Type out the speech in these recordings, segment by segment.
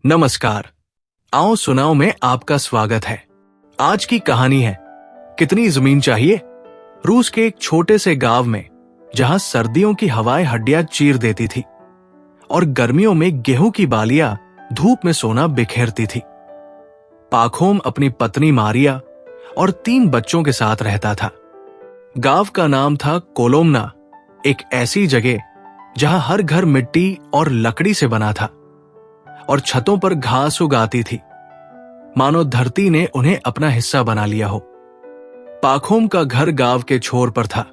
नमस्कार। आओ सुनाओ में आपका स्वागत है। आज की कहानी है कितनी जमीन चाहिए। रूस के एक छोटे से गांव में, जहां सर्दियों की हवाएं हड्डियां चीर देती थी और गर्मियों में गेहूं की बालियां धूप में सोना बिखेरती थी, पाखोम अपनी पत्नी मारिया और 3 बच्चों के साथ रहता था। गांव का नाम था कोलोमना, एक ऐसी जगह जहां हर घर मिट्टी और लकड़ी से बना था और छतों पर घास उगाती थी, मानो धरती ने उन्हें अपना हिस्सा बना लिया हो। पाखोम का घर गांव के छोर पर था,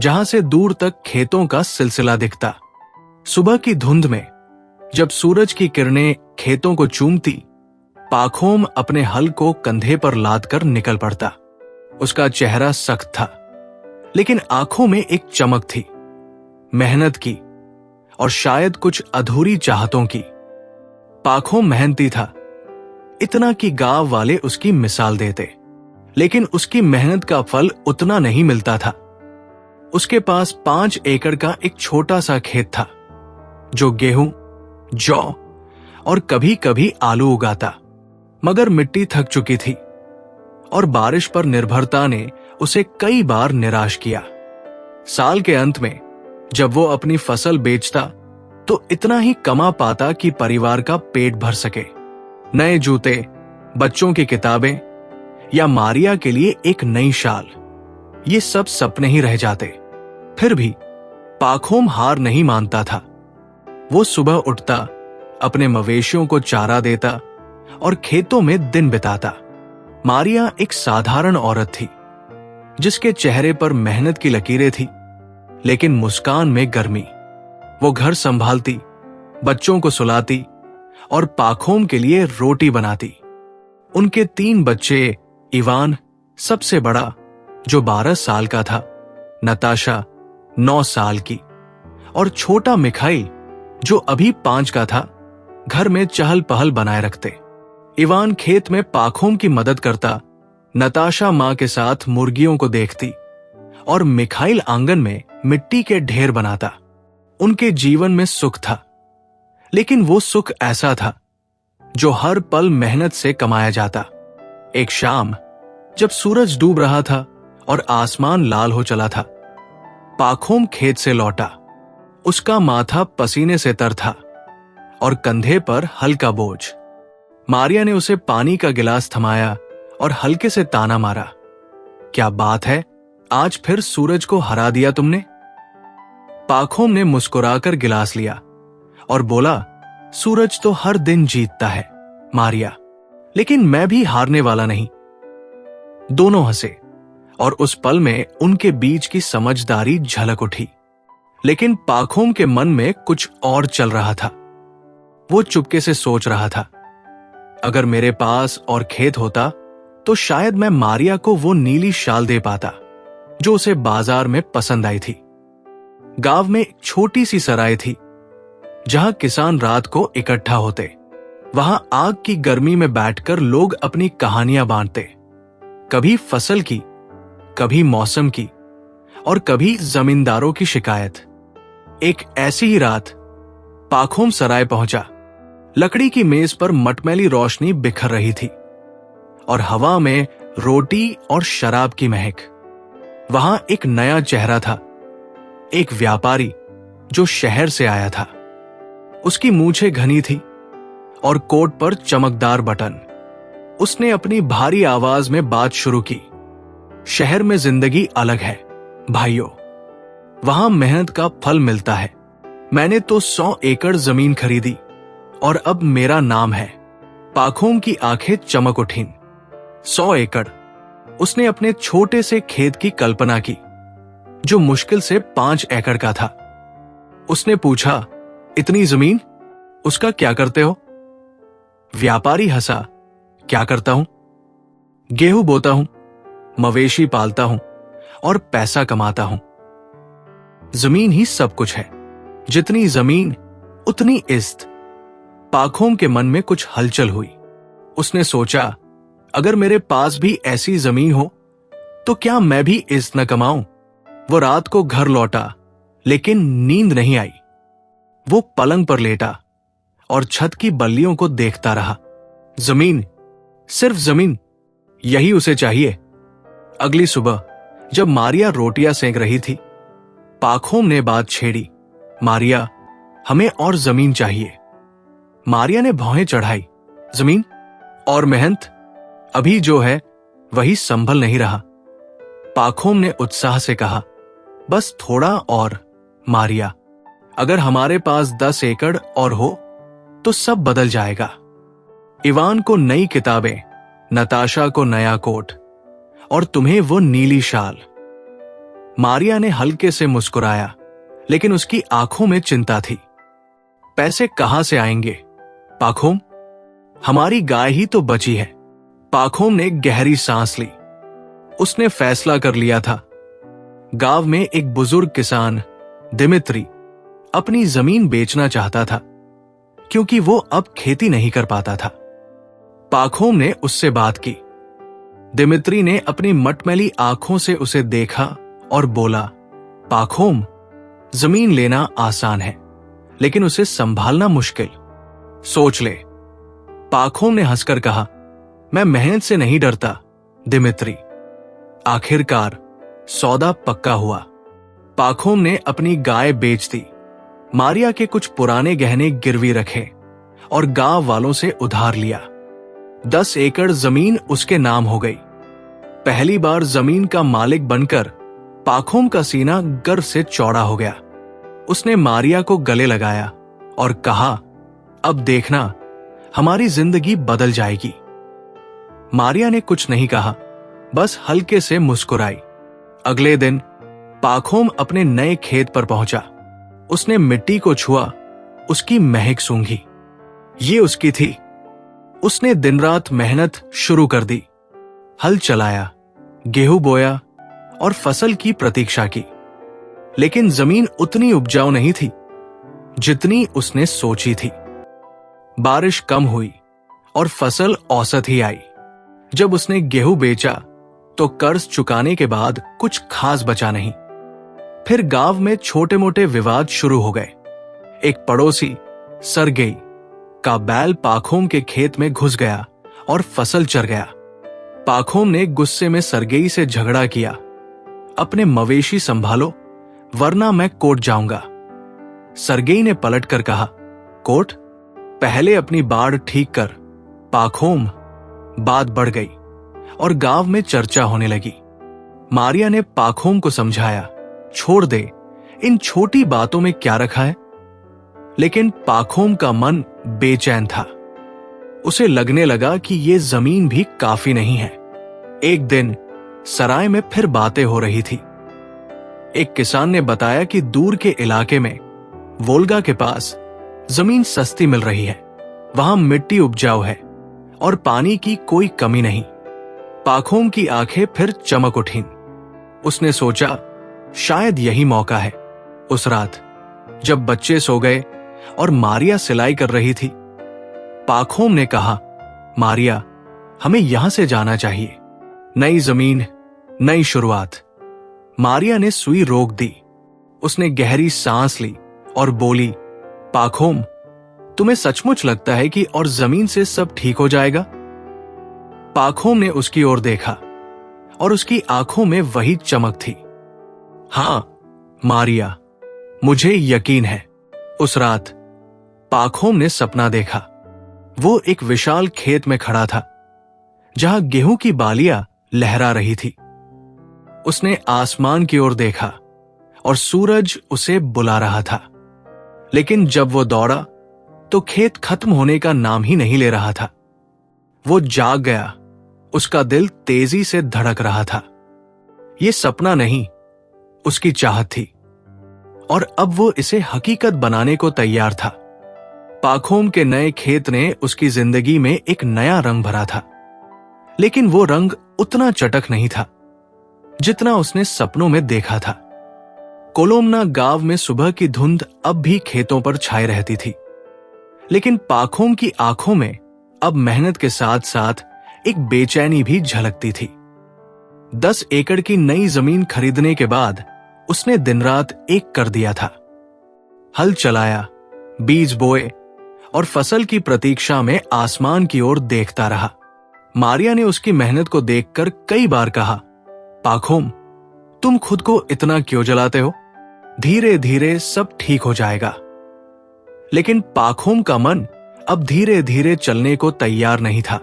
जहां से दूर तक खेतों का सिलसिला दिखता। सुबह की धुंध में जब सूरज की किरणें खेतों को चूमती, पाखोम अपने हल को कंधे पर लाद कर निकल पड़ता। उसका चेहरा सख्त था, लेकिन आंखों में एक चमक थी, मेहनत की और शायद कुछ अधूरी चाहतों की। पाखोम मेहनती था, इतना कि गांव वाले उसकी मिसाल देते, लेकिन उसकी मेहनत का फल उतना नहीं मिलता था। उसके पास 5 एकड़ का एक छोटा सा खेत था, जो गेहूं, जौ और कभी कभी आलू उगाता, मगर मिट्टी थक चुकी थी और बारिश पर निर्भरता ने उसे कई बार निराश किया। साल के अंत में जब वो अपनी फसल बेचता तो इतना ही कमा पाता कि परिवार का पेट भर सके। नए जूते, बच्चों की किताबें या मारिया के लिए एक नई शाल, ये सब सपने ही रह जाते। फिर भी पाखोम हार नहीं मानता था। वो सुबह उठता, अपने मवेशियों को चारा देता और खेतों में दिन बिताता। मारिया एक साधारण औरत थी, जिसके चेहरे पर मेहनत की लकीरें थी, लेकिन मुस्कान में गर्मी। वो घर संभालती, बच्चों को सुलाती और पाखोम के लिए रोटी बनाती। उनके 3 बच्चे, इवान सबसे बड़ा जो 12 साल का था, नताशा 9 साल की और छोटा मिखाइल जो अभी 5 का था, घर में चहल पहल बनाए रखते। इवान खेत में पाखोम की मदद करता, नताशा मां के साथ मुर्गियों को देखती और मिखाइल आंगन में मिट्टी के ढेर बनाता। उनके जीवन में सुख था, लेकिन वो सुख ऐसा था जो हर पल मेहनत से कमाया जाता। एक शाम जब सूरज डूब रहा था और आसमान लाल हो चला था, पाखोम खेत से लौटा। उसका माथा पसीने से तर था और कंधे पर हल्का बोझ। मारिया ने उसे पानी का गिलास थमाया और हल्के से ताना मारा, क्या बात है, आज फिर सूरज को हरा दिया तुमने? पाखोम ने मुस्कुराकर गिलास लिया और बोला, सूरज तो हर दिन जीतता है मारिया, लेकिन मैं भी हारने वाला नहीं। दोनों हंसे और उस पल में उनके बीच की समझदारी झलक उठी। लेकिन पाखोम के मन में कुछ और चल रहा था। वो चुपके से सोच रहा था, अगर मेरे पास और खेत होता तो शायद मैं मारिया को वो नीली शाल दे पाता जो उसे बाजार में पसंद आई थी। गांव में एक छोटी सी सराय थी, जहां किसान रात को इकट्ठा होते। वहां आग की गर्मी में बैठकर लोग अपनी कहानियां बांटते, कभी फसल की, कभी मौसम की और कभी जमींदारों की शिकायत। एक ऐसी ही रात पाखोम सराय पहुंचा। लकड़ी की मेज पर मटमैली रोशनी बिखर रही थी और हवा में रोटी और शराब की महक। वहां एक नया चेहरा था, एक व्यापारी जो शहर से आया था। उसकी मूछें घनी थी और कोट पर चमकदार बटन। उसने अपनी भारी आवाज में बात शुरू की, शहर में जिंदगी अलग है भाइयों, वहां मेहनत का फल मिलता है। मैंने तो 100 एकड़ जमीन खरीदी और अब मेरा नाम है। पाखोम की आंखें चमक उठीं। 100 एकड़। उसने अपने छोटे से खेत की कल्पना की, जो मुश्किल से 5 एकड़ का था। उसने पूछा, इतनी जमीन, उसका क्या करते हो? व्यापारी हंसा, क्या करता हूं? गेहूं बोता हूं, मवेशी पालता हूं और पैसा कमाता हूं। जमीन ही सब कुछ है। जितनी जमीन उतनी इज्जत। पाखोम के मन में कुछ हलचल हुई। उसने सोचा, अगर मेरे पास भी ऐसी जमीन हो तो क्या मैं भी इज्जत न कमाऊं? वो रात को घर लौटा, लेकिन नींद नहीं आई। वो पलंग पर लेटा और छत की बल्लियों को देखता रहा। जमीन, सिर्फ जमीन, यही उसे चाहिए। अगली सुबह जब मारिया रोटियां सेंक रही थी, पाखोम ने बात छेड़ी, मारिया, हमें और जमीन चाहिए। मारिया ने भौहें चढ़ाई, जमीन और मेहनत, अभी जो है वही संभल नहीं रहा। पाखोम ने उत्साह से कहा, बस थोड़ा और मारिया, अगर हमारे पास 10 एकड़ और हो तो सब बदल जाएगा। इवान को नई किताबें, नताशा को नया कोट और तुम्हें वो नीली शाल। मारिया ने हल्के से मुस्कुराया, लेकिन उसकी आंखों में चिंता थी। पैसे कहां से आएंगे पाखोम? हमारी गाय ही तो बची है। पाखोम ने गहरी सांस ली। उसने फैसला कर लिया था। गांव में एक बुजुर्ग किसान दिमित्री अपनी जमीन बेचना चाहता था, क्योंकि वो अब खेती नहीं कर पाता था। पाखोम ने उससे बात की। दिमित्री ने अपनी मटमैली आंखों से उसे देखा और बोला, पाखोम, जमीन लेना आसान है, लेकिन उसे संभालना मुश्किल। सोच ले। पाखोम ने हंसकर कहा, मैं मेहनत से नहीं डरता दिमित्री। आखिरकार सौदा पक्का हुआ। पाखोम ने अपनी गाय बेच दी, मारिया के कुछ पुराने गहने गिरवी रखे और गांव वालों से उधार लिया। 10 एकड़ जमीन उसके नाम हो गई। पहली बार जमीन का मालिक बनकर पाखोम का सीना गर्व से चौड़ा हो गया। उसने मारिया को गले लगाया और कहा, अब देखना, हमारी जिंदगी बदल जाएगी। मारिया ने कुछ नहीं कहा, बस हल्के से मुस्कुराई। अगले दिन पाखोम अपने नए खेत पर पहुंचा। उसने मिट्टी को छुआ, उसकी महक सूंघी। ये उसकी थी। उसने दिन रात मेहनत शुरू कर दी। हल चलाया, गेहूं बोया और फसल की प्रतीक्षा की। लेकिन जमीन उतनी उपजाऊ नहीं थी जितनी उसने सोची थी। बारिश कम हुई और फसल औसत ही आई। जब उसने गेहूं बेचा तो कर्ज चुकाने के बाद कुछ खास बचा नहीं। फिर गांव में छोटे मोटे विवाद शुरू हो गए। एक पड़ोसी सरगेई का बैल पाखोम के खेत में घुस गया और फसल चर गया। पाखोम ने गुस्से में सरगेई से झगड़ा किया, अपने मवेशी संभालो वरना मैं कोर्ट जाऊंगा। सरगेई ने पलटकर कहा, कोर्ट? पहले अपनी बाड़ ठीक कर। पाखोम। बात बढ़ गई और गांव में चर्चा होने लगी। मारिया ने पाखोम को समझाया, छोड़ दे, इन छोटी बातों में क्या रखा है। लेकिन पाखोम का मन बेचैन था। उसे लगने लगा कि ये जमीन भी काफी नहीं है। एक दिन सराय में फिर बातें हो रही थी। एक किसान ने बताया कि दूर के इलाके में वोल्गा के पास जमीन सस्ती मिल रही है। वहां मिट्टी उपजाऊ है और पानी की कोई कमी नहीं। पाखोम की आंखें फिर चमक उठीं। उसने सोचा, शायद यही मौका है। उस रात जब बच्चे सो गए और मारिया सिलाई कर रही थी, पाखोम ने कहा, मारिया, हमें यहां से जाना चाहिए। नई जमीन, नई शुरुआत। मारिया ने सुई रोक दी। उसने गहरी सांस ली और बोली, पाखोम, तुम्हें सचमुच लगता है कि और जमीन से सब ठीक हो जाएगा? पाखोम ने उसकी ओर देखा और उसकी आंखों में वही चमक थी। हां मारिया, मुझे यकीन है। उस रात पाखोम ने सपना देखा। वो एक विशाल खेत में खड़ा था जहां गेहूं की बालियां लहरा रही थी। उसने आसमान की ओर देखा और सूरज उसे बुला रहा था। लेकिन जब वो दौड़ा तो खेत खत्म होने का नाम ही नहीं ले रहा था। वो जाग गया। उसका दिल तेजी से धड़क रहा था। ये सपना नहीं, उसकी चाहत थी और अब वो इसे हकीकत बनाने को तैयार था। पाखोम के नए खेत ने उसकी जिंदगी में एक नया रंग भरा था, लेकिन वो रंग उतना चटक नहीं था जितना उसने सपनों में देखा था। कोलोमना गांव में सुबह की धुंध अब भी खेतों पर छाई रहती थी, लेकिन पाखोम की आंखों में अब मेहनत के साथ साथ एक बेचैनी भी झलकती थी। 10 एकड़ की नई जमीन खरीदने के बाद उसने दिन रात एक कर दिया था। हल चलाया, बीज बोए और फसल की प्रतीक्षा में आसमान की ओर देखता रहा। मारिया ने उसकी मेहनत को देखकर कई बार कहा, पाखोम, तुम खुद को इतना क्यों जलाते हो? धीरे धीरे सब ठीक हो जाएगा। लेकिन पाखोम का मन अब धीरे धीरे चलने को तैयार नहीं था।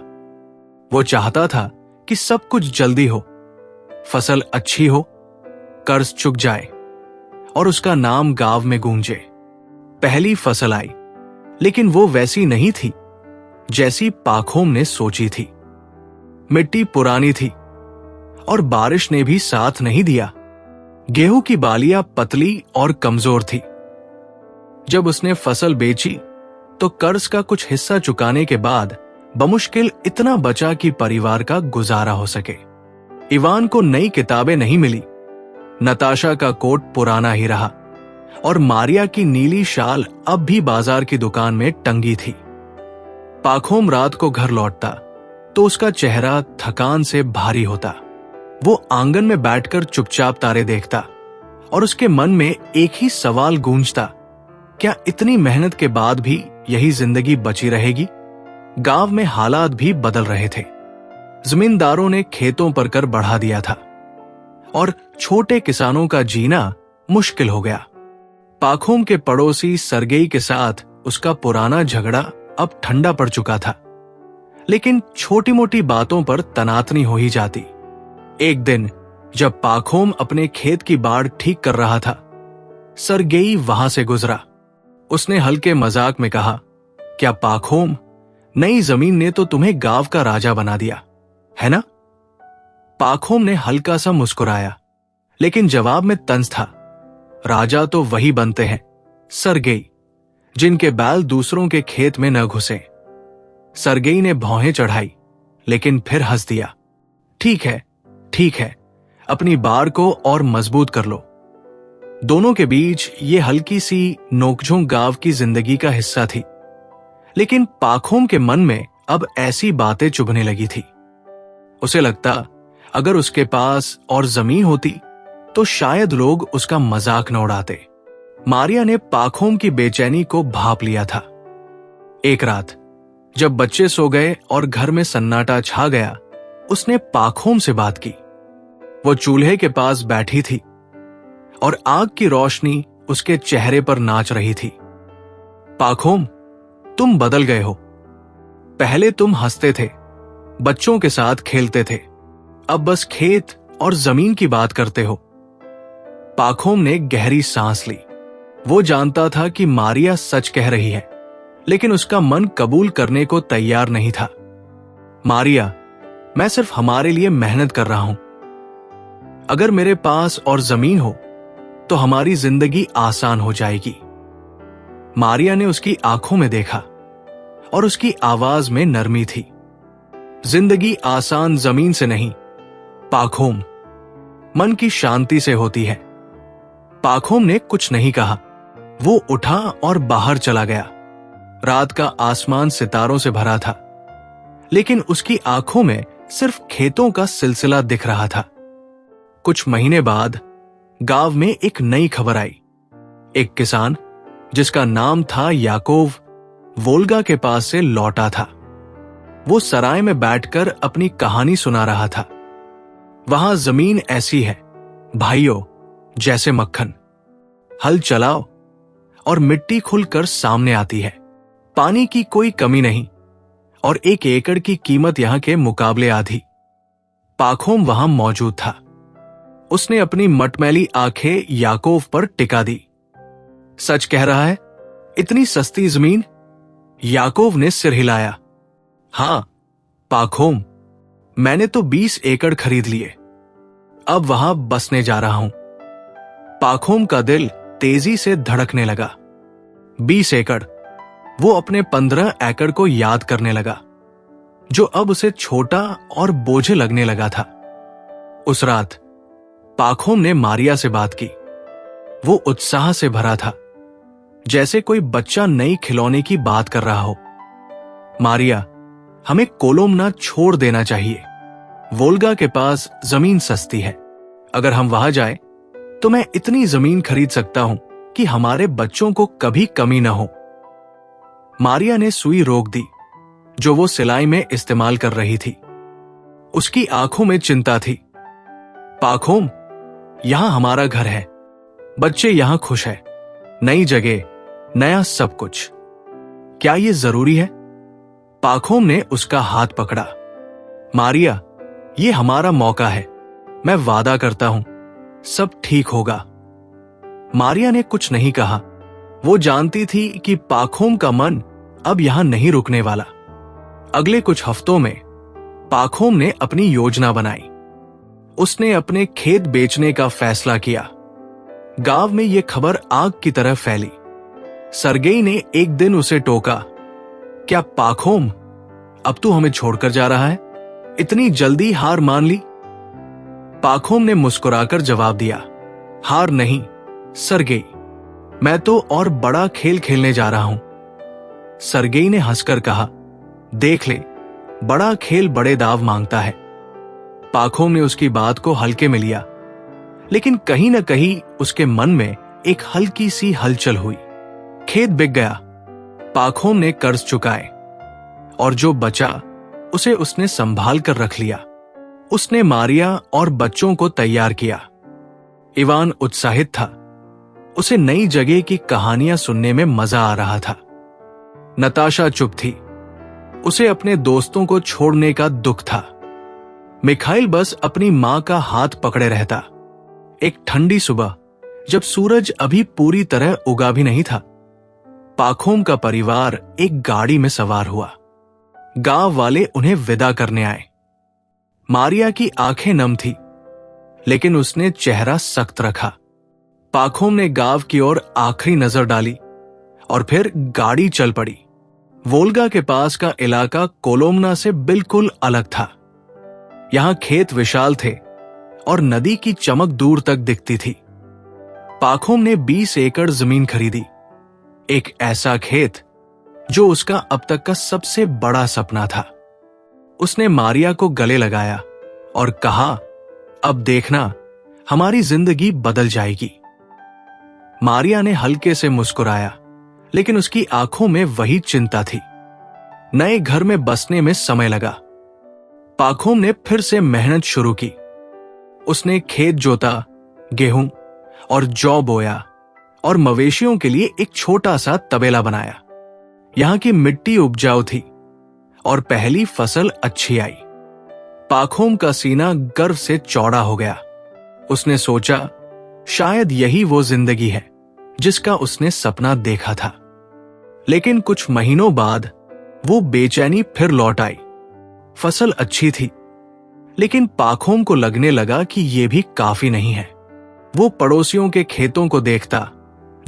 वो चाहता था कि सब कुछ जल्दी हो, फसल अच्छी हो, कर्ज चुक जाए और उसका नाम गांव में गूंजे। पहली फसल आई, लेकिन वो वैसी नहीं थी जैसी पाखोम ने सोची थी। मिट्टी पुरानी थी और बारिश ने भी साथ नहीं दिया। गेहूं की बालियां पतली और कमजोर थी। जब उसने फसल बेची तो कर्ज का कुछ हिस्सा चुकाने के बाद बमुश्किल इतना बचा कि परिवार का गुजारा हो सके। इवान को नई किताबें नहीं मिली, नताशा का कोट पुराना ही रहा और मारिया की नीली शाल अब भी बाजार की दुकान में टंगी थी। पाखोम रात को घर लौटता तो उसका चेहरा थकान से भारी होता। वो आंगन में बैठकर चुपचाप तारे देखता और उसके मन में एक ही सवाल गूंजता, क्या इतनी मेहनत के बाद भी यही जिंदगी बची रहेगी? गांव में हालात भी बदल रहे थे। जमींदारों ने खेतों पर कर बढ़ा दिया था और छोटे किसानों का जीना मुश्किल हो गया। पाखोम के पड़ोसी सरगेई के साथ उसका पुराना झगड़ा अब ठंडा पड़ चुका था, लेकिन छोटी मोटी बातों पर तनातनी हो ही जाती। एक दिन जब पाखोम अपने खेत की बाड़ ठीक कर रहा था, सरगेई वहां से गुजरा। उसने हल्के मजाक में कहा, क्या पाखोम, नई जमीन ने तो तुम्हें गांव का राजा बना दिया है ना? पाखोम ने हल्का सा मुस्कुराया, लेकिन जवाब में तंज था, राजा तो वही बनते हैं सरगेई, जिनके बैल दूसरों के खेत में न घुसे। सरगेई ने भौहें चढ़ाई, लेकिन फिर हंस दिया, ठीक है, अपनी बार को और मजबूत कर लो। दोनों के बीच ये हल्की सी नोकझोंक गांव की जिंदगी का हिस्सा थी, लेकिन पाखोम के मन में अब ऐसी बातें चुभने लगी थी। उसे लगता, अगर उसके पास और जमीन होती तो शायद लोग उसका मजाक न उड़ाते। मारिया ने पाखोम की बेचैनी को भांप लिया था। एक रात जब बच्चे सो गए और घर में सन्नाटा छा गया, उसने पाखोम से बात की। वो चूल्हे के पास बैठी थी और आग की रोशनी उसके चेहरे पर नाच रही थी। पाखोम, तुम बदल गए हो। पहले तुम हंसते थे, बच्चों के साथ खेलते थे, अब बस खेत और जमीन की बात करते हो। पाखोम ने गहरी सांस ली। वो जानता था कि मारिया सच कह रही है, लेकिन उसका मन कबूल करने को तैयार नहीं था। मारिया, मैं सिर्फ हमारे लिए मेहनत कर रहा हूं। अगर मेरे पास और जमीन हो तो हमारी जिंदगी आसान हो जाएगी। मारिया ने उसकी आंखों में देखा और उसकी आवाज में नरमी थी। जिंदगी आसान जमीन से नहीं, पाखोम, मन की शांति से होती है। पाखोम ने कुछ नहीं कहा। वो उठा और बाहर चला गया। रात का आसमान सितारों से भरा था, लेकिन उसकी आंखों में सिर्फ खेतों का सिलसिला दिख रहा था। कुछ महीने बाद गांव में एक नई खबर आई। एक किसान जिसका नाम था याकोव, वोल्गा के पास से लौटा था। वो सराय में बैठकर अपनी कहानी सुना रहा था। वहां जमीन ऐसी है भाइयों, जैसे मक्खन। हल चलाओ और मिट्टी खुलकर सामने आती है। पानी की कोई कमी नहीं और 1 एकड़ की कीमत यहां के मुकाबले आधी। पाखोम वहां मौजूद था। उसने अपनी मटमैली आंखें याकोव पर टिका दी। सच कह रहा है, इतनी सस्ती जमीन? याकोव ने सिर हिलाया। हां पाखोम, मैंने तो 20 एकड़ खरीद लिए। अब वहां बसने जा रहा हूं। पाखोम का दिल तेजी से धड़कने लगा। 20 एकड़। वो अपने 15 एकड़ को याद करने लगा, जो अब उसे छोटा और बोझ लगने लगा था। उस रात पाखोम ने मारिया से बात की। वो उत्साह से भरा था, जैसे कोई बच्चा नई खिलौने की बात कर रहा हो। मारिया, हमें कोलोमना छोड़ देना चाहिए। वोल्गा के पास जमीन सस्ती है। अगर हम वहां जाए तो मैं इतनी जमीन खरीद सकता हूं कि हमारे बच्चों को कभी कमी न हो। मारिया ने सुई रोक दी जो वो सिलाई में इस्तेमाल कर रही थी। उसकी आंखों में चिंता थी। पाखोम, यहां हमारा घर है, बच्चे यहां खुश है, नई जगह, नया सब कुछ। क्या ये जरूरी है? पाखोम ने उसका हाथ पकड़ा। मारिया, ये हमारा मौका है, मैं वादा करता हूं सब ठीक होगा। मारिया ने कुछ नहीं कहा। वो जानती थी कि पाखोम का मन अब यहां नहीं रुकने वाला। अगले कुछ हफ्तों में पाखोम ने अपनी योजना बनाई। उसने अपने खेत बेचने का फैसला किया। गांव में यह खबर आग की तरह फैली। सरगेई ने एक दिन उसे टोका, क्या पाखोम, अब तू हमें छोड़कर जा रहा है? इतनी जल्दी हार मान ली? पाखोम ने मुस्कुराकर जवाब दिया, हार नहीं सरगेई, मैं तो और बड़ा खेल खेलने जा रहा हूं। सरगेई ने हंसकर कहा, देख ले, बड़ा खेल बड़े दाव मांगता है। पाखोम ने उसकी बात को हल्के में लिया, लेकिन कहीं न कहीं उसके मन में एक हल्की सी हलचल हुई। खेत बिक गया। पाखोम ने कर्ज चुकाए और जो बचा उसे उसने संभाल कर रख लिया। उसने मारिया और बच्चों को तैयार किया। इवान उत्साहित था। उसे नई जगह की कहानियां सुनने में मजा आ रहा था। नताशा चुप थी। उसे अपने दोस्तों को छोड़ने का दुख था। मिखाइल बस अपनी मां का हाथ पकड़े रहता। एक ठंडी सुबह, जब सूरज अभी पूरी तरह उगा भी नहीं था, पाखोम का परिवार एक गाड़ी में सवार हुआ। गांव वाले उन्हें विदा करने आए। मारिया की आंखें नम थी, लेकिन उसने चेहरा सख्त रखा। पाखोम ने गांव की ओर आखिरी नजर डाली और फिर गाड़ी चल पड़ी। वोल्गा के पास का इलाका कोलोमना से बिल्कुल अलग था। यहां खेत विशाल थे और नदी की चमक दूर तक दिखती थी। पाखोम ने 20 एकड़ जमीन खरीदी। एक ऐसा खेत जो उसका अब तक का सबसे बड़ा सपना था। उसने मारिया को गले लगाया और कहा, अब देखना, हमारी जिंदगी बदल जाएगी। मारिया ने हल्के से मुस्कुराया, लेकिन उसकी आंखों में वही चिंता थी। नए घर में बसने में समय लगा। पाखोम ने फिर से मेहनत शुरू की। उसने खेत जोता, गेहूं और जौ बोया और मवेशियों के लिए एक छोटा सा तबेला बनाया। यहां की मिट्टी उपजाऊ थी और पहली फसल अच्छी आई। पाखोम का सीना गर्व से चौड़ा हो गया। उसने सोचा, शायद यही वो जिंदगी है जिसका उसने सपना देखा था। लेकिन कुछ महीनों बाद वो बेचैनी फिर लौट आई। फसल अच्छी थी, लेकिन पाखोम को लगने लगा कि यह भी काफी नहीं है। वो पड़ोसियों के खेतों को देखता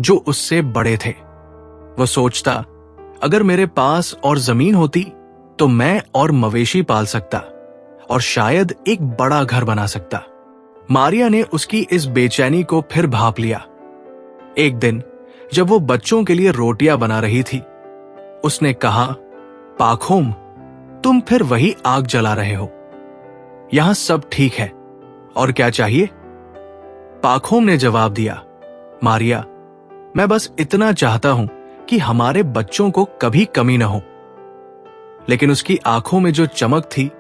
जो उससे बड़े थे। वो सोचता, अगर मेरे पास और जमीन होती तो मैं और मवेशी पाल सकता और शायद एक बड़ा घर बना सकता। मारिया ने उसकी इस बेचैनी को फिर भांप लिया। एक दिन जब वो बच्चों के लिए रोटियां बना रही थी, उसने कहा, पाखोम, तुम फिर वही आग जला रहे हो। यहां सब ठीक है, और क्या चाहिए? पाखोम ने जवाब दिया, मारिया, मैं बस इतना चाहता हूं कि हमारे बच्चों को कभी कमी न हो। लेकिन उसकी आंखों में जो चमक थी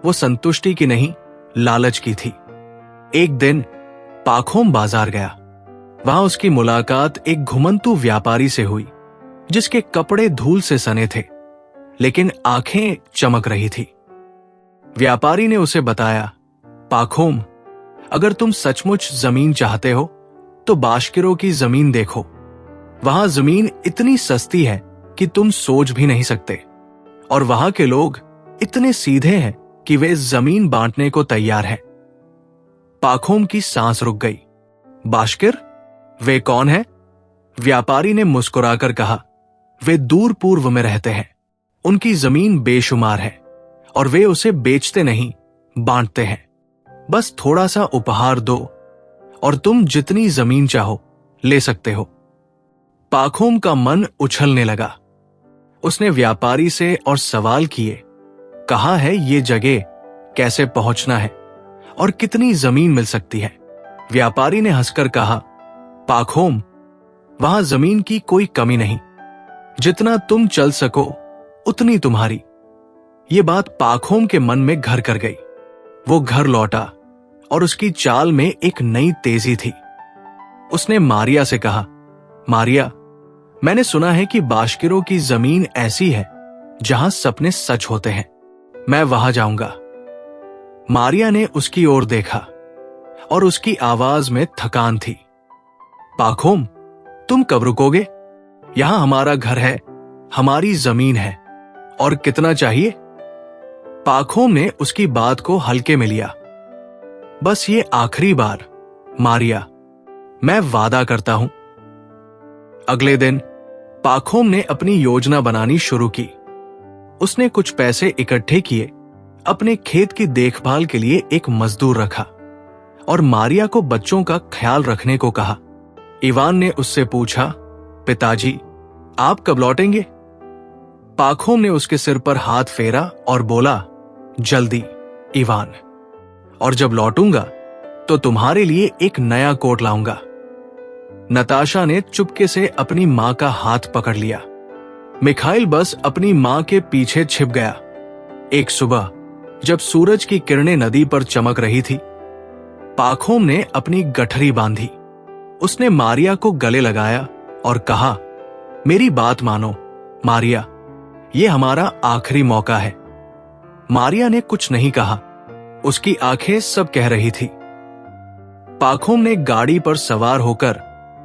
वो संतुष्टि की नहीं, लालच की थी। एक दिन पाखोम बाजार गया। वहां उसकी मुलाकात एक घुमंतू व्यापारी से हुई जिसके कपड़े धूल से सने थे, लेकिन आंखें चमक रही थी। व्यापारी ने उसे बताया, पाखोम, अगर तुम सचमुच जमीन चाहते हो तो बाशकिरों की जमीन देखो। वहां जमीन इतनी सस्ती है कि तुम सोच भी नहीं सकते, और वहां के लोग इतने सीधे हैं कि वे जमीन बांटने को तैयार हैं। पाखोम की सांस रुक गई। बाशकिर? वे कौन है? व्यापारी ने मुस्कुराकर कहा, वे दूर पूर्व में रहते हैं। उनकी जमीन बेशुमार है और वे उसे बेचते नहीं, बांटते हैं। बस थोड़ा सा उपहार दो और तुम जितनी जमीन चाहो ले सकते हो। पाखोम का मन उछलने लगा। उसने व्यापारी से और सवाल किए, कहाँ है ये जगह, कैसे पहुंचना है और कितनी जमीन मिल सकती है? व्यापारी ने हंसकर कहा, पाखोम, वहां जमीन की कोई कमी नहीं। जितना तुम चल सको उतनी तुम्हारी। ये बात पाखोम के मन में घर कर गई। वो घर लौटा और उसकी चाल में एक नई तेजी थी। उसने मारिया से कहा, मारिया, मैंने सुना है कि बाशकिरों की जमीन ऐसी है जहां सपने सच होते हैं। मैं वहां जाऊंगा। मारिया ने उसकी ओर देखा और उसकी आवाज में थकान थी। पाखोम, तुम कब रुकोगे? यहां हमारा घर है, हमारी जमीन है। और कितना चाहिए? पाखोम ने उसकी बात को हल्के में लिया। बस ये आखिरी बार मारिया, मैं वादा करता हूं। अगले दिन पाखोम ने अपनी योजना बनानी शुरू की। उसने कुछ पैसे इकट्ठे किए, अपने खेत की देखभाल के लिए एक मजदूर रखा और मारिया को बच्चों का ख्याल रखने को कहा। इवान ने उससे पूछा, पिताजी, आप कब लौटेंगे? पाखोम ने उसके सिर पर हाथ फेरा और बोला, जल्दी इवान। और जब लौटूंगा तो तुम्हारे लिए एक नया कोट लाऊंगा। नताशा ने चुपके से अपनी मां का हाथ पकड़ लिया। मिखाइल बस अपनी मां के पीछे छिप गया। एक सुबह जब सूरज की किरणें नदी पर चमक रही थी, पाखोम ने अपनी गठरी बांधी। उसने मारिया को गले लगाया और कहा, मेरी बात मानो मारिया, ये हमारा आखिरी मौका है। मारिया ने कुछ नहीं कहा। उसकी आंखें सब कह रही थी। पाखोम ने गाड़ी पर सवार होकर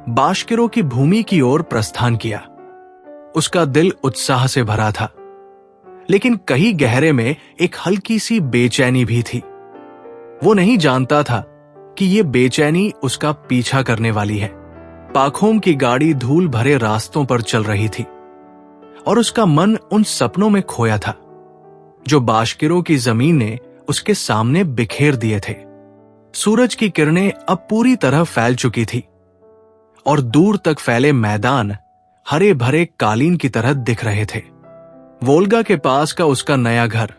बाशकिरों की भूमि की ओर प्रस्थान किया। उसका दिल उत्साह से भरा था, लेकिन कहीं गहरे में एक हल्की सी बेचैनी भी थी। वो नहीं जानता था कि ये बेचैनी उसका पीछा करने वाली है। पाखोम की गाड़ी धूल भरे रास्तों पर चल रही थी और उसका मन उन सपनों में खोया था जो बाशकिरों की जमीन ने उसके सामने बिखेर दिए थे। सूरज की किरणें अब पूरी तरह फैल चुकी थी और दूर तक फैले मैदान हरे भरे कालीन की तरह दिख रहे थे। वोल्गा के पास का उसका नया घर,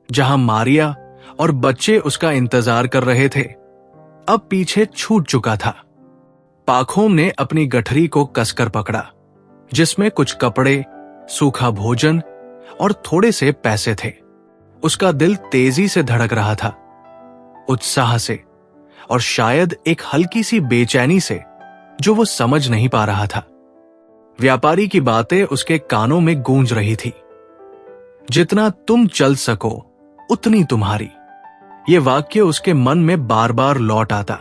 जहां मारिया और बच्चे उसका इंतजार कर रहे थे, अब पीछे छूट चुका था। पाखोम ने अपनी गठरी को कसकर पकड़ा, जिसमें कुछ कपड़े, सूखा भोजन और थोड़े से पैसे थे। उसका दिल तेजी से धड़क रहा था, उत्साह से और शायद एक हल्की सी बेचैनी से जो वो समझ नहीं पा रहा था। व्यापारी की बातें उसके कानों में गूंज रही थी। जितना तुम चल सको उतनी तुम्हारी। ये वाक्य उसके मन में बार बार लौट आता,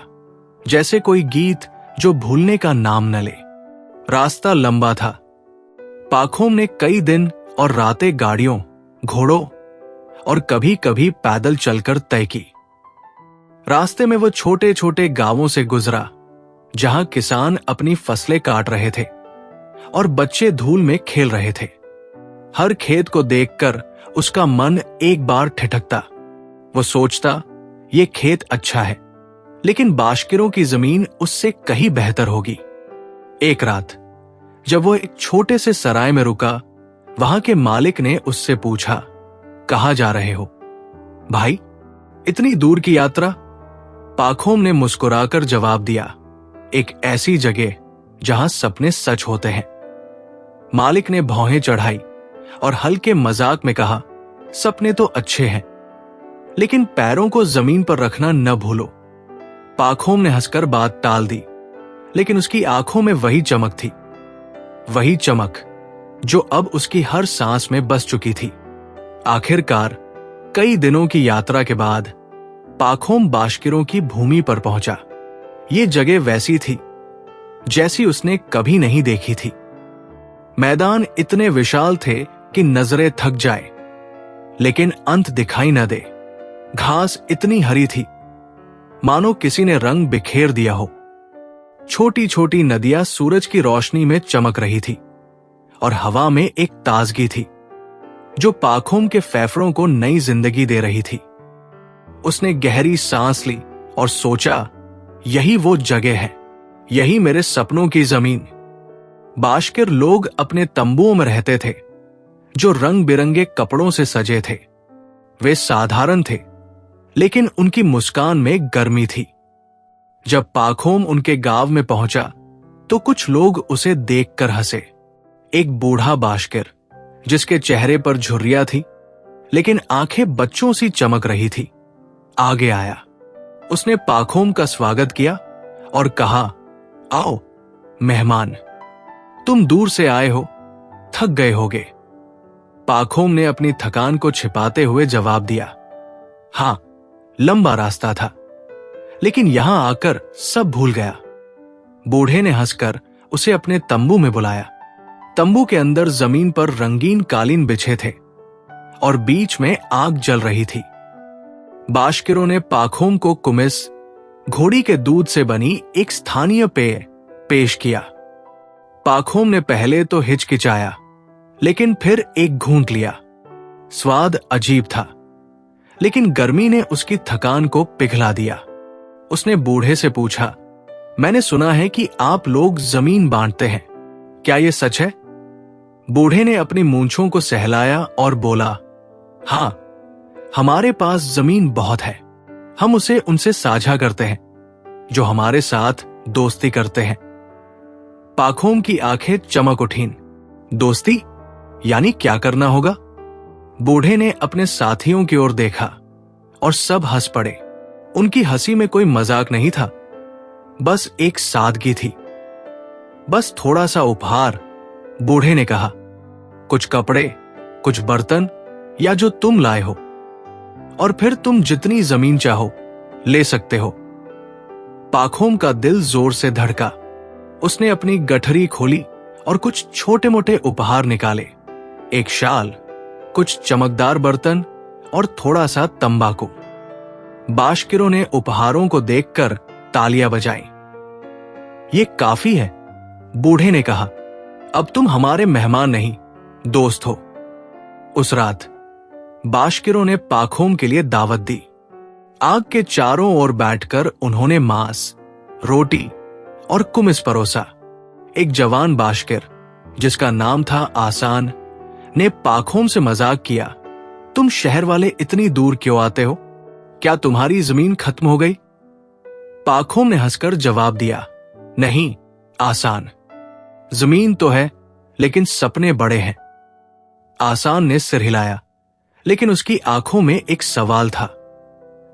जैसे कोई गीत जो भूलने का नाम न ले। रास्ता लंबा था। पाखोम ने कई दिन और रातें गाड़ियों, घोड़ों और कभी कभी पैदल चलकर तय की। रास्ते में वो छोटे छोटे गांवों से गुजरा, जहां किसान अपनी फसलें काट रहे थे और बच्चे धूल में खेल रहे थे। हर खेत को देखकर उसका मन एक बार ठिठकता। वो सोचता, ये खेत अच्छा है, लेकिन बाशकिरों की जमीन उससे कहीं बेहतर होगी। एक रात जब वो एक छोटे से सराय में रुका, वहां के मालिक ने उससे पूछा, कहां जा रहे हो? भाई, इतनी दूर की यात्रा? पाखोम ने मुस्कुराकर जवाब दिया, एक ऐसी जगह जहां सपने सच होते हैं। मालिक ने भौहें चढ़ाई और हल्के मजाक में कहा, सपने तो अच्छे हैं, लेकिन पैरों को जमीन पर रखना न भूलो। पाखोम ने हंसकर बात टाल दी, लेकिन उसकी आंखों में वही चमक थी, वही चमक जो अब उसकी हर सांस में बस चुकी थी। आखिरकार कई दिनों की यात्रा के बाद पाखोम बाशकिरों की भूमि पर पहुंचा। ये जगह वैसी थी जैसी उसने कभी नहीं देखी थी। मैदान इतने विशाल थे कि नजरें थक जाए, लेकिन अंत दिखाई न दे। घास इतनी हरी थी मानो किसी ने रंग बिखेर दिया हो। छोटी छोटी नदियां सूरज की रोशनी में चमक रही थी और हवा में एक ताजगी थी जो पाखोम के फेफड़ों को नई जिंदगी दे रही थी। उसने गहरी सांस ली और सोचा, यही वो जगह है, यही मेरे सपनों की जमीन। बाशकिर लोग अपने तंबुओं में रहते थे, जो रंग बिरंगे कपड़ों से सजे थे। वे साधारण थे, लेकिन उनकी मुस्कान में गर्मी थी। जब पाखोम उनके गांव में पहुंचा तो कुछ लोग उसे देखकर हंसे। एक बूढ़ा बाशकिर जिसके चेहरे पर झुर्रियां थी लेकिन आंखें बच्चों सी चमक रही थी, आगे आया। उसने पाखोम का स्वागत किया और कहा, आओ मेहमान, तुम दूर से आए हो, थक गए होगे। पाखोम ने अपनी थकान को छिपाते हुए जवाब दिया, हां, लंबा रास्ता था, लेकिन यहां आकर सब भूल गया। बूढ़े ने हंसकर उसे अपने तंबू में बुलाया। तंबू के अंदर जमीन पर रंगीन कालीन बिछे थे और बीच में आग जल रही थी। बाशकिरों ने पाखोम को कुमिस, घोड़ी के दूध से बनी एक स्थानीय पेय पेश किया। पाखोम ने पहले तो हिचकिचाया, लेकिन फिर एक घूंट लिया। स्वाद अजीब था, लेकिन गर्मी ने उसकी थकान को पिघला दिया। उसने बूढ़े से पूछा, मैंने सुना है कि आप लोग जमीन बांटते हैं, क्या यह सच है? बूढ़े ने अपनी मूंछों को सहलाया और बोला, हां, हमारे पास जमीन बहुत है, हम उसे उनसे साझा करते हैं जो हमारे साथ दोस्ती करते हैं। पाखोम की आंखें चमक उठीं। दोस्ती यानी क्या करना होगा? बूढ़े ने अपने साथियों की ओर देखा और सब हंस पड़े। उनकी हंसी में कोई मजाक नहीं था, बस एक सादगी थी। बस थोड़ा सा उपहार, बूढ़े ने कहा, कुछ कपड़े, कुछ बर्तन या जो तुम लाए हो, और फिर तुम जितनी जमीन चाहो ले सकते हो। पाखोम का दिल जोर से धड़का। उसने अपनी गठरी खोली और कुछ छोटे मोटे उपहार निकाले, एक शाल, कुछ चमकदार बर्तन और थोड़ा सा तंबाकू। बाशकिरों ने उपहारों को देखकर तालियां बजाई। ये काफी है, बूढ़े ने कहा, अब तुम हमारे मेहमान नहीं, दोस्त हो। उस रात बाशकिरों ने पाखोम के लिए दावत दी। आग के चारों ओर बैठकर उन्होंने मांस, रोटी और कुमिस परोसा। एक जवान बाशकिर जिसका नाम था आसान ने पाखोम से मजाक किया, तुम शहर वाले इतनी दूर क्यों आते हो? क्या तुम्हारी जमीन खत्म हो गई? पाखोम ने हंसकर जवाब दिया, नहीं आसान, जमीन तो है लेकिन सपने बड़े हैं। आसान ने सिर हिलाया, लेकिन उसकी आंखों में एक सवाल था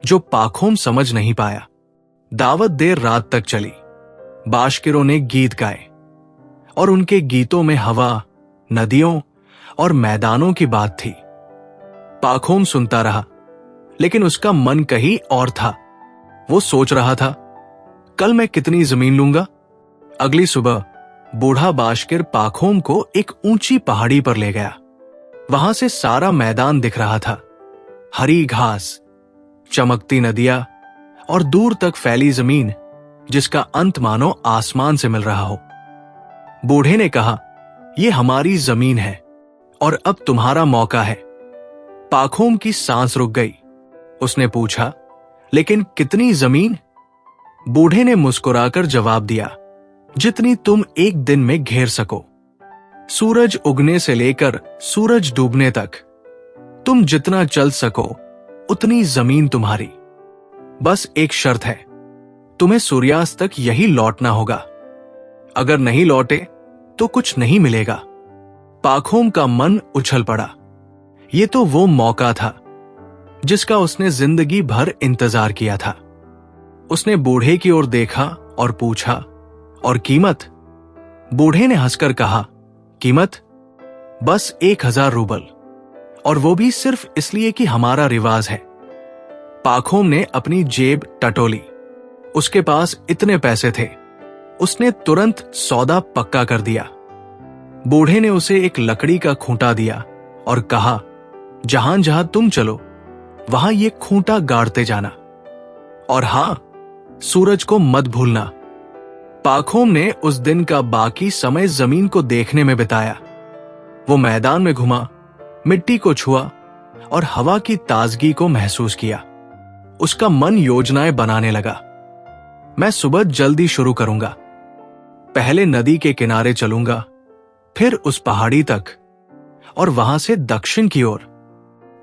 जो पाखोम समझ नहीं पाया। दावत देर रात तक चली। बाशकिरों ने गीत गाए और उनके गीतों में हवा, नदियों और मैदानों की बात थी। पाखोम सुनता रहा, लेकिन उसका मन कहीं और था। वो सोच रहा था, कल मैं कितनी जमीन लूंगा? अगली सुबह बूढ़ा बाशकिर पाखोम को एक ऊंची पहाड़ी पर ले गया। वहां से सारा मैदान दिख रहा था, हरी घास, चमकती नदियां और दूर तक फैली जमीन जिसका अंत मानो आसमान से मिल रहा हो। बूढ़े ने कहा, यह हमारी जमीन है और अब तुम्हारा मौका है। पाखोम की सांस रुक गई। उसने पूछा, लेकिन कितनी जमीन? बूढ़े ने मुस्कुराकर जवाब दिया, जितनी तुम एक दिन में घेर सको। सूरज उगने से लेकर सूरज डूबने तक तुम जितना चल सको उतनी जमीन तुम्हारी। बस एक शर्त है, तुम्हें सूर्यास्त तक यही लौटना होगा। अगर नहीं लौटे तो कुछ नहीं मिलेगा। पाखोम का मन उछल पड़ा। ये तो वो मौका था जिसका उसने जिंदगी भर इंतजार किया था। उसने बूढ़े की ओर देखा और पूछा, और कीमत? बूढ़े ने हंसकर कहा, कीमत बस 1000 रूबल, और वो भी सिर्फ इसलिए कि हमारा रिवाज है। पाखोम ने अपनी जेब टटोली। उसके पास इतने पैसे थे, उसने तुरंत सौदा पक्का कर दिया। बूढ़े ने उसे एक लकड़ी का खूंटा दिया और कहा, जहां जहां तुम चलो वहां ये खूंटा गाड़ते जाना, और हां, सूरज को मत भूलना। पाखोम ने उस दिन का बाकी समय जमीन को देखने में बिताया। वो मैदान में घुमा, मिट्टी को छुआ और हवा की ताजगी को महसूस किया। उसका मन योजनाएं बनाने लगा। मैं सुबह जल्दी शुरू करूंगा, पहले नदी के किनारे चलूंगा, फिर उस पहाड़ी तक और वहां से दक्षिण की ओर।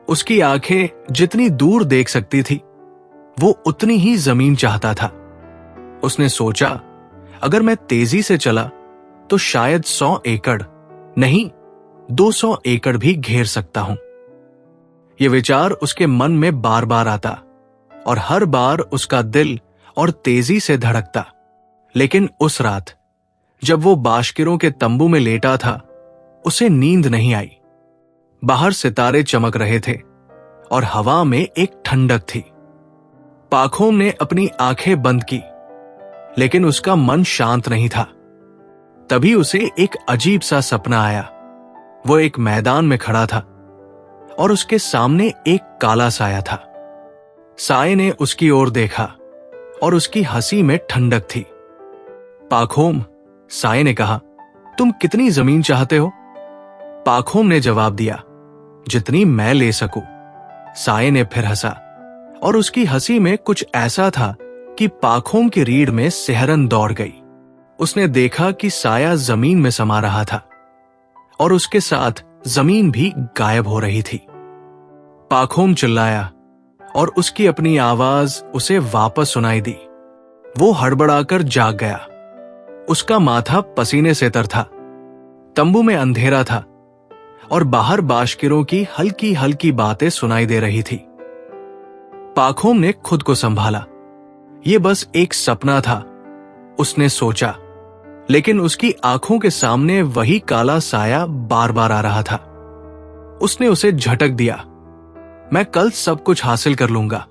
उसकी आंखें जितनी दूर देख सकती थी, वो उतनी ही जमीन चाहता था। उसने सोचा, अगर मैं तेजी से चला तो शायद 100 एकड़ नहीं, 200 एकड़ भी घेर सकता हूं। ये विचार उसके मन में बार बार आता और हर बार उसका दिल और तेजी से धड़कता। लेकिन उस रात जब वो बाशकिरों के तंबू में लेटा था, उसे नींद नहीं आई। बाहर सितारे चमक रहे थे और हवा में एक ठंडक थी। पाखोम ने अपनी आंखें बंद की, लेकिन उसका मन शांत नहीं था। तभी उसे एक अजीब सा सपना आया। वो एक मैदान में खड़ा था और उसके सामने एक काला साया था। साये ने उसकी ओर देखा और उसकी हंसी में ठंडक थी। पाखोम, साये ने कहा, तुम कितनी जमीन चाहते हो? पाखोम ने जवाब दिया, जितनी मैं ले सकूं। साये ने फिर हंसा और उसकी हंसी में कुछ ऐसा था कि पाखोम की रीढ़ में सिहरन दौड़ गई। उसने देखा कि साया जमीन में समा रहा था और उसके साथ जमीन भी गायब हो रही थी। पाखोम चिल्लाया और उसकी अपनी आवाज उसे वापस सुनाई दी। वो हड़बड़ाकर जाग गया। उसका माथा पसीने से तर था। तंबू में अंधेरा था और बाहर बाशकिरों की हल्की हल्की बातें सुनाई दे रही थी। पाखोम ने खुद को संभाला। ये बस एक सपना था, उसने सोचा। लेकिन उसकी आंखों के सामने वही काला साया बार बार आ रहा था। उसने उसे झटक दिया। मैं कल सब कुछ हासिल कर लूंगा।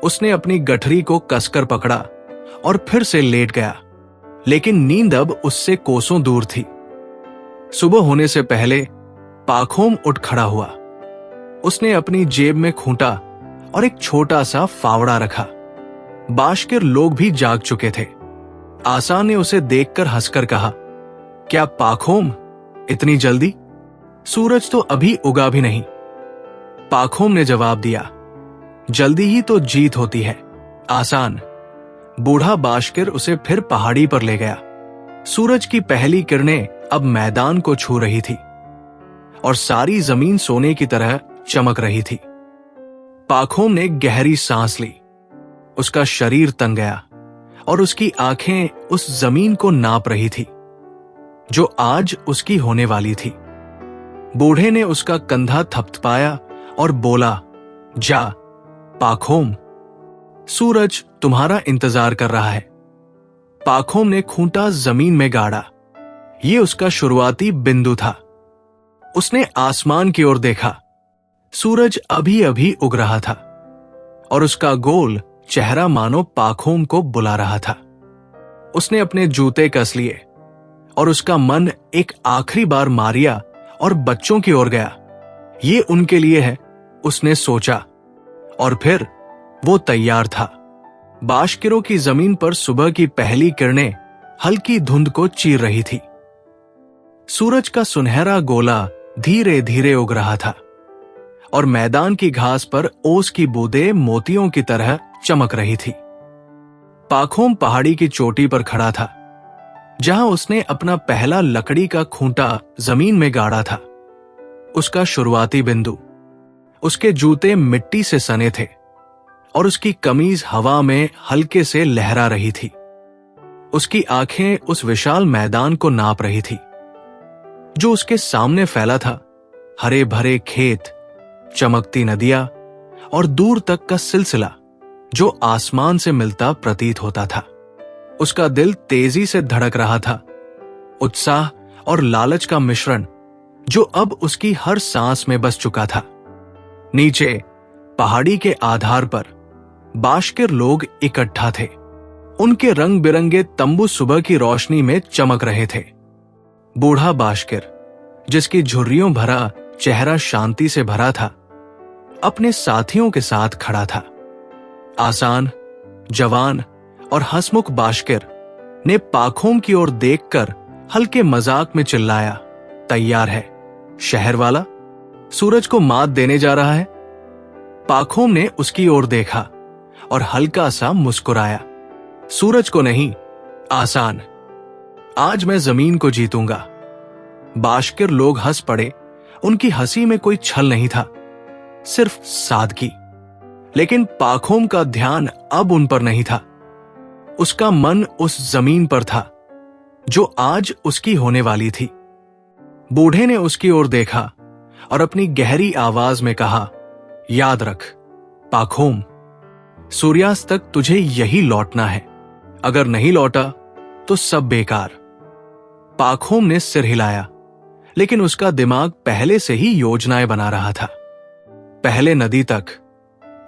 उसने अपनी गठरी को कसकर पकड़ा और फिर से लेट गया। लेकिन नींद अब उससे कोसों दूर थी। सुबह होने से पहले पाखोम उठ खड़ा हुआ। उसने अपनी जेब में खूंटा और एक छोटा सा फावड़ा रखा। बाशकिर लोग भी जाग चुके थे। आसा ने उसे देखकर हंसकर कहा, क्या पाखोम, इतनी जल्दी? सूरज तो अभी उगा भी नहीं। पाखोम ने जवाब दिया, जल्दी ही तो जीत होती है, आसान। बूढ़ा बाशकिर उसे फिर पहाड़ी पर ले गया। सूरज की पहली किरणें अब मैदान को छू रही थी और सारी जमीन सोने की तरह चमक रही थी। पाखोम ने गहरी सांस ली। उसका शरीर तन गया और उसकी आंखें उस जमीन को नाप रही थी जो आज उसकी होने वाली थी। बूढ़े ने उसका कंधा थपथपाया और बोला, जा पाखोम, सूरज तुम्हारा इंतजार कर रहा है। पाखोम ने खूंटा जमीन में गाड़ा। ये उसका शुरुआती बिंदु था। उसने आसमान की ओर देखा। सूरज अभी अभी उग रहा था और उसका गोल चेहरा मानो पाखोम को बुला रहा था। उसने अपने जूते कस लिए और उसका मन एक आखिरी बार मारिया और बच्चों की ओर गया। ये उनके लिए है, उसने सोचा, और फिर वो तैयार था। बाशकिरों की जमीन पर सुबह की पहली किरणें हल्की धुंध को चीर रही थी। सूरज का सुनहरा गोला धीरे धीरे उग रहा था और मैदान की घास पर ओस की बूंदें मोतियों की तरह चमक रही थी। पाखोम पहाड़ी की चोटी पर खड़ा था, जहां उसने अपना पहला लकड़ी का खूंटा जमीन में गाड़ा था। उसका शुरुआती बिंदु। उसके जूते मिट्टी से सने थे और उसकी कमीज हवा में हल्के से लहरा रही थी। उसकी आंखें उस विशाल मैदान को नाप रही थी जो उसके सामने फैला था। हरे भरे खेत, चमकती नदियां और दूर तक का सिलसिला जो आसमान से मिलता प्रतीत होता था। उसका दिल तेजी से धड़क रहा था। उत्साह और लालच का मिश्रण जो अब उसकी हर सांस में बस चुका था। नीचे पहाड़ी के आधार पर बाशकिर लोग इकट्ठा थे। उनके रंग बिरंगे तंबू सुबह की रोशनी में चमक रहे थे। बूढ़ा बाशकिर, जिसकी झुर्रियों भरा चेहरा शांति से भरा था, अपने साथियों के साथ खड़ा था। आसान, जवान और हंसमुख बाशकिर ने पाखोम की ओर देखकर हल्के मजाक में चिल्लाया, तैयार है शहर वाला, सूरज को मात देने जा रहा है। पाखोम ने उसकी ओर देखा और हल्का सा मुस्कुराया, सूरज को नहीं, आसान, आज मैं जमीन को जीतूंगा। बाशकिर लोग हंस पड़े। उनकी हंसी में कोई छल नहीं था, सिर्फ सादगी। लेकिन पाखोम का ध्यान अब उन पर नहीं था। उसका मन उस जमीन पर था जो आज उसकी होने वाली थी। बूढ़े ने उसकी ओर देखा और अपनी गहरी आवाज में कहा, याद रख पाखोम, सूर्यास्त तक तुझे यही लौटना है। अगर नहीं लौटा तो सब बेकार। पाखोम ने सिर हिलाया, लेकिन उसका दिमाग पहले से ही योजनाएं बना रहा था। पहले नदी तक,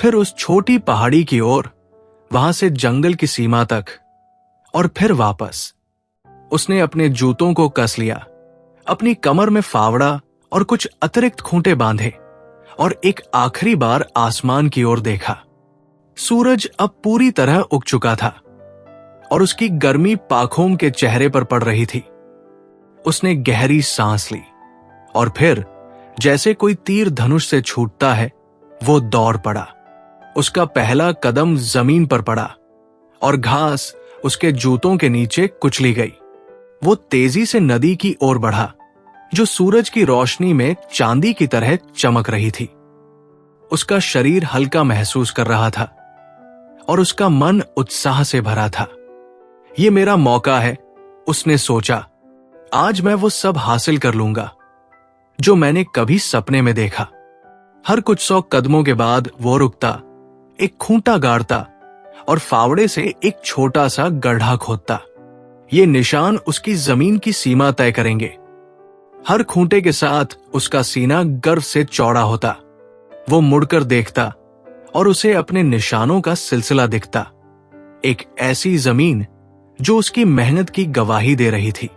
फिर उस छोटी पहाड़ी की ओर, वहां से जंगल की सीमा तक, और फिर वापस। उसने अपने जूतों को कस लिया, अपनी कमर में फावड़ा और कुछ अतिरिक्त खूंटे बांधे और एक आखिरी बार आसमान की ओर देखा। सूरज अब पूरी तरह उग चुका था और उसकी गर्मी पाखोम के चेहरे पर पड़ रही थी। उसने गहरी सांस ली और फिर जैसे कोई तीर धनुष से छूटता है, वो दौड़ पड़ा। उसका पहला कदम जमीन पर पड़ा और घास उसके जूतों के नीचे कुचली गई। वो तेजी से नदी की ओर बढ़ा, जो सूरज की रोशनी में चांदी की तरह चमक रही थी। उसका शरीर हल्का महसूस कर रहा था और उसका मन उत्साह से भरा था। ये मेरा मौका है, उसने सोचा। आज मैं वो सब हासिल कर लूंगा जो मैंने कभी सपने में देखा। हर कुछ 100 कदमों के बाद वो रुकता, एक खूंटा गाड़ता और फावड़े से एक छोटा सा गड्ढा खोदता। ये निशान उसकी जमीन की सीमा तय करेंगे। हर खूंटे के साथ उसका सीना गर्व से चौड़ा होता। वो मुड़कर देखता और उसे अपने निशानों का सिलसिला दिखता। एक ऐसी जमीन जो उसकी मेहनत की गवाही दे रही थी।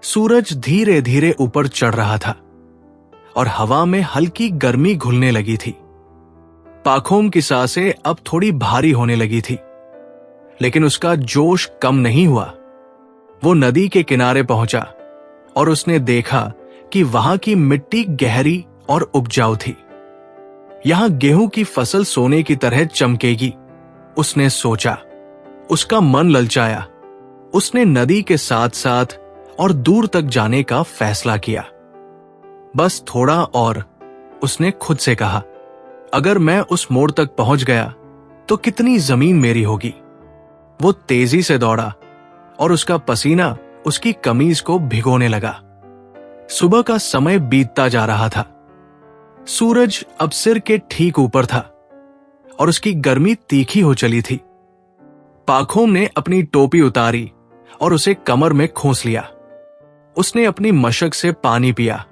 सूरज धीरे धीरे ऊपर चढ़ रहा था और हवा में हल्की गर्मी घुलने लगी थी। पाखोम की सांसें अब थोड़ी भारी होने लगी थी, लेकिन उसका जोश कम नहीं हुआ। वो नदी के किनारे पहुंचा और उसने देखा कि वहां की मिट्टी गहरी और उपजाऊ थी। यहां गेहूं की फसल सोने की तरह चमकेगी, उसने सोचा। उसका मन ललचाया। उसने नदी के साथ साथ और दूर तक जाने का फैसला किया। बस थोड़ा और, उसने खुद से कहा। अगर मैं उस मोड़ तक पहुंच गया तो कितनी जमीन मेरी होगी। वो तेजी से दौड़ा और उसका पसीना उसकी कमीज को भिगोने लगा। सुबह का समय बीतता जा रहा था। सूरज अब सिर के ठीक ऊपर था और उसकी गर्मी तीखी हो चली थी। पाखोम ने अपनी टोपी उतारी और उसे कमर में खोस लिया। उसने अपनी मशक से पानी पिया,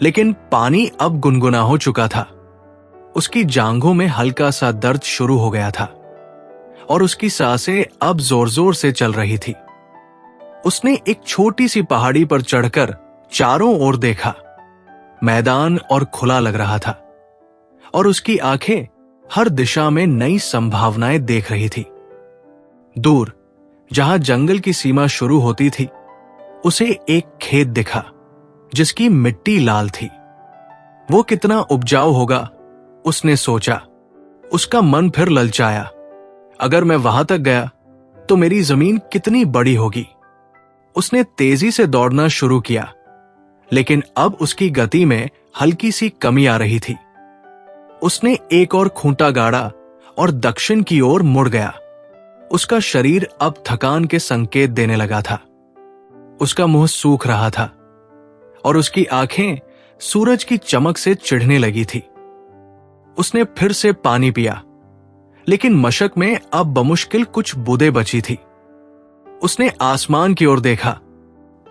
लेकिन पानी अब गुनगुना हो चुका था। उसकी जांघों में हल्का सा दर्द शुरू हो गया था और उसकी सांसें अब जोर जोर से चल रही थी। उसने एक छोटी सी पहाड़ी पर चढ़कर चारों ओर देखा। मैदान और खुला लग रहा था और उसकी आंखें हर दिशा में नई संभावनाएं देख रही थी। दूर, जहां जंगल की सीमा शुरू होती थी, उसे एक खेत दिखा जिसकी मिट्टी लाल थी। वो कितना उपजाऊ होगा, उसने सोचा। उसका मन फिर ललचाया। अगर मैं वहां तक गया तो मेरी जमीन कितनी बड़ी होगी। उसने तेजी से दौड़ना शुरू किया, लेकिन अब उसकी गति में हल्की सी कमी आ रही थी। उसने एक और खूंटा गाड़ा और दक्षिण की ओर मुड़ गया। उसका शरीर अब थकान के संकेत देने लगा था। उसका मुंह सूख रहा था और उसकी आंखें सूरज की चमक से चिढ़ने लगी थी। उसने फिर से पानी पिया, लेकिन मशक में अब बमुश्किल कुछ बूंदें बची थी। उसने आसमान की ओर देखा।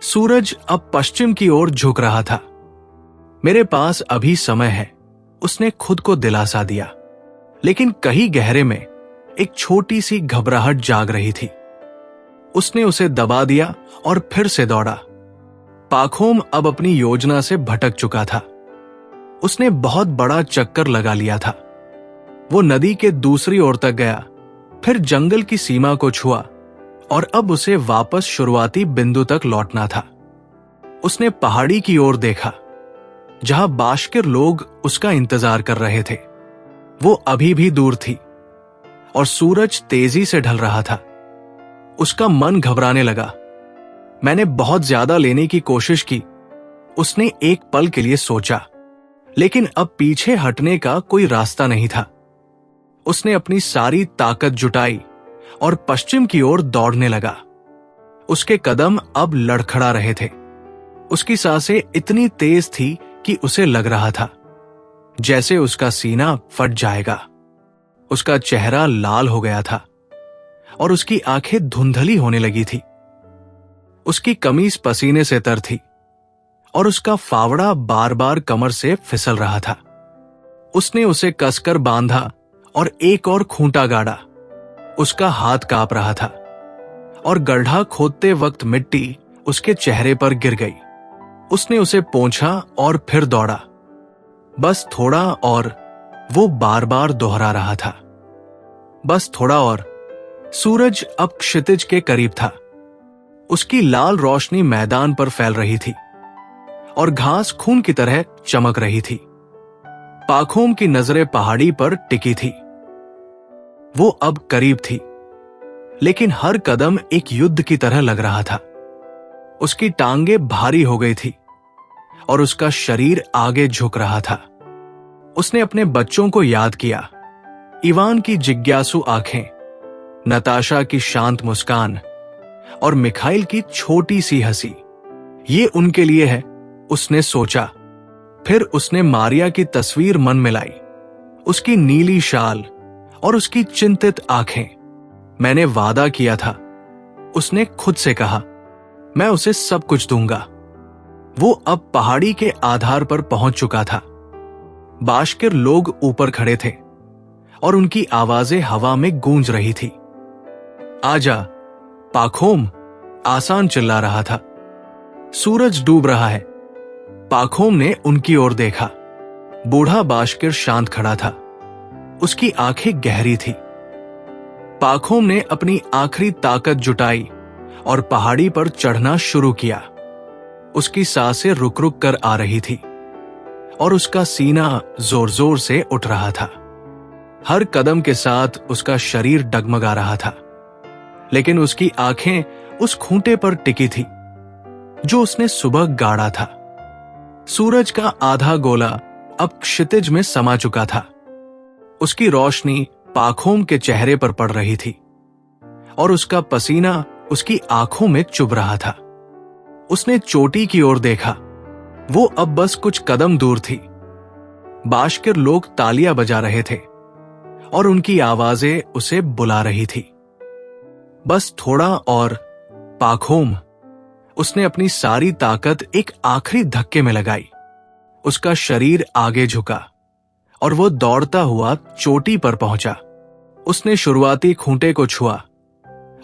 सूरज अब पश्चिम की ओर झुक रहा था। मेरे पास अभी समय है, उसने खुद को दिलासा दिया, लेकिन कहीं गहरे में एक छोटी सी घबराहट जाग रही थी। उसने उसे दबा दिया और फिर से दौड़ा। पाखोम अब अपनी योजना से भटक चुका था। उसने बहुत बड़ा चक्कर लगा लिया था। वो नदी के दूसरी ओर तक गया, फिर जंगल की सीमा को छुआ और अब उसे वापस शुरुआती बिंदु तक लौटना था। उसने पहाड़ी की ओर देखा, जहां बाशकिर लोग उसका इंतजार कर रहे थे। वो अभी भी दूर थी और सूरज तेजी से ढल रहा था। उसका मन घबराने लगा। मैंने बहुत ज्यादा लेने की कोशिश की, उसने एक पल के लिए सोचा, लेकिन अब पीछे हटने का कोई रास्ता नहीं था। उसने अपनी सारी ताकत जुटाई और पश्चिम की ओर दौड़ने लगा। उसके कदम अब लड़खड़ा रहे थे। उसकी सांसें इतनी तेज थी कि उसे लग रहा था जैसे उसका सीना फट जाएगा। उसका चेहरा लाल हो गया था और उसकी आंखें धुंधली होने लगी थी। उसकी कमीज पसीने से तर थी और उसका फावड़ा बार बार कमर से फिसल रहा था। उसने उसे कसकर बांधा और एक और खूंटा गाड़ा। उसका हाथ कांप रहा था और गड्ढा खोदते वक्त मिट्टी उसके चेहरे पर गिर गई। उसने उसे पोंछा और फिर दौड़ा। बस थोड़ा और, वो बार बार दोहरा रहा था। बस थोड़ा और। सूरज अब क्षितिज के करीब था। उसकी लाल रोशनी मैदान पर फैल रही थी और घास खून की तरह चमक रही थी। पाखोम की नजरें पहाड़ी पर टिकी थी। वो अब करीब थी, लेकिन हर कदम एक युद्ध की तरह लग रहा था। उसकी टांगें भारी हो गई थी और उसका शरीर आगे झुक रहा था। उसने अपने बच्चों को याद किया, इवान की जिज्ञासु आंखें, नताशा की शांत मुस्कान और मिखाइल की छोटी सी हंसी। ये उनके लिए है, उसने सोचा। फिर उसने मारिया की तस्वीर मन में लाई, उसकी नीली शाल और उसकी चिंतित आंखें। मैंने वादा किया था, उसने खुद से कहा, मैं उसे सब कुछ दूंगा। वो अब पहाड़ी के आधार पर पहुंच चुका था। बाश्किर लोग ऊपर खड़े थे और उनकी आवाजें हवा में गूंज रही थी। आजा, पाखोम, आसान चिल्ला रहा था। सूरज डूब रहा है। पाखोम ने उनकी ओर देखा। बूढ़ा बाश्किर शांत खड़ा था। उसकी आंखें गहरी थी। पाखोम ने अपनी आखिरी ताकत जुटाई और पहाड़ी पर चढ़ना शुरू किया। उसकी सांसें रुक रुक कर आ रही थी और उसका सीना जोर जोर से उठ रहा था। हर कदम के साथ उसका शरीर डगमगा रहा था, लेकिन उसकी आंखें उस खूंटे पर टिकी थी जो उसने सुबह गाड़ा था। सूरज का आधा गोला अब क्षितिज में समा चुका था। उसकी रोशनी पाखोम के चेहरे पर पड़ रही थी और उसका पसीना उसकी आंखों में चुभ रहा था। उसने चोटी की ओर देखा। वो अब बस कुछ कदम दूर थी। बाश्किर लोग तालियां बजा रहे थे और उनकी आवाजें उसे बुला रही थी। बस थोड़ा और, पाखोम। उसने अपनी सारी ताकत एक आखिरी धक्के में लगाई। उसका शरीर आगे झुका और वो दौड़ता हुआ चोटी पर पहुंचा। उसने शुरुआती खूंटे को छुआ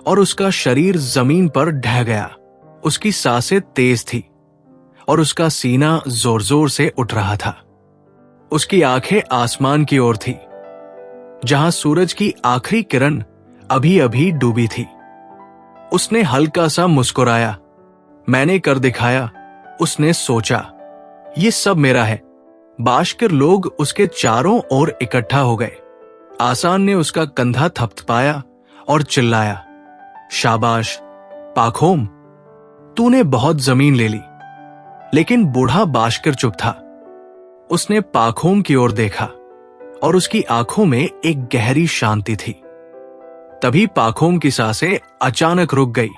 और उसका शरीर जमीन पर ढह गया। उसकी सांसें तेज थी और उसका सीना जोर जोर से उठ रहा था। उसकी आंखें आसमान की ओर थी, जहां सूरज की आखिरी किरण अभी अभी डूबी थी। उसने हल्का सा मुस्कुराया। मैंने कर दिखाया, उसने सोचा। ये सब मेरा है। बाश्किर लोग उसके चारों ओर इकट्ठा हो गए। आसान ने उसका कंधा थपथपाया और चिल्लाया, शाबाश पाखोम, तूने बहुत जमीन ले ली। लेकिन बूढ़ा बाश्किर चुप था। उसने पाखोम की ओर देखा और उसकी आंखों में एक गहरी शांति थी। तभी पाखोम की सांसें अचानक रुक गई।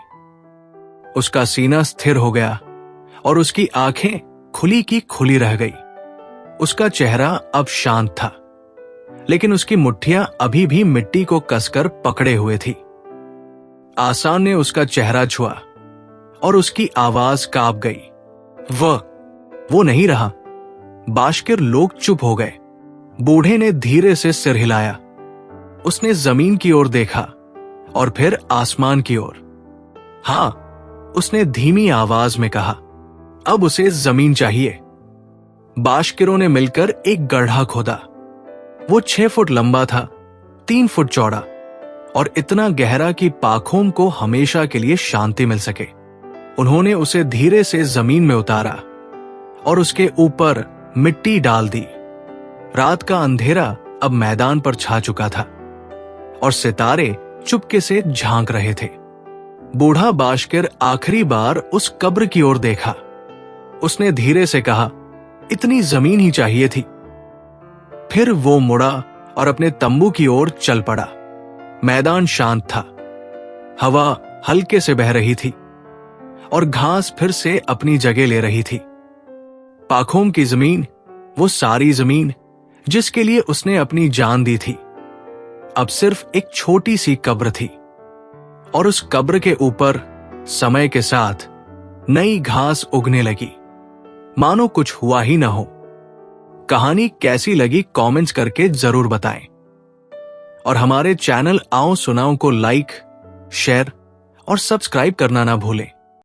उसका सीना स्थिर हो गया और उसकी आंखें खुली की खुली रह गई। उसका चेहरा अब शांत था, लेकिन उसकी मुट्ठियां अभी भी मिट्टी को कसकर पकड़े हुए थी। आसान ने उसका चेहरा छुआ और उसकी आवाज कांप गई। वो नहीं रहा। बाश्किर लोग चुप हो गए। बूढ़े ने धीरे से सिर हिलाया। उसने जमीन की ओर देखा और फिर आसमान की ओर। हां, उसने धीमी आवाज में कहा, अब उसे जमीन चाहिए। बाश्किरों ने मिलकर एक गड्ढा खोदा। वो 6 फुट लंबा था, 3 फुट चौड़ा और इतना गहरा कि पाखोम को हमेशा के लिए शांति मिल सके। उन्होंने उसे धीरे से जमीन में उतारा और उसके ऊपर मिट्टी डाल दी। रात का अंधेरा अब मैदान पर छा चुका था और सितारे चुपके से झांक रहे थे। बूढ़ा बाश्किर आखिरी बार उस कब्र की ओर देखा। उसने धीरे से कहा, इतनी जमीन ही चाहिए थी। फिर वो मुड़ा और अपने तंबू की ओर चल पड़ा। मैदान शांत था। हवा हल्के से बह रही थी और घास फिर से अपनी जगह ले रही थी। पाखोम की जमीन, वो सारी जमीन जिसके लिए उसने अपनी जान दी थी, अब सिर्फ एक छोटी सी कब्र थी। और उस कब्र के ऊपर समय के साथ नई घास उगने लगी, मानो कुछ हुआ ही ना हो। कहानी कैसी लगी कमेंट्स करके जरूर बताएं। और हमारे चैनल आओ सुनाओ को लाइक, शेयर और सब्सक्राइब करना ना भूलें।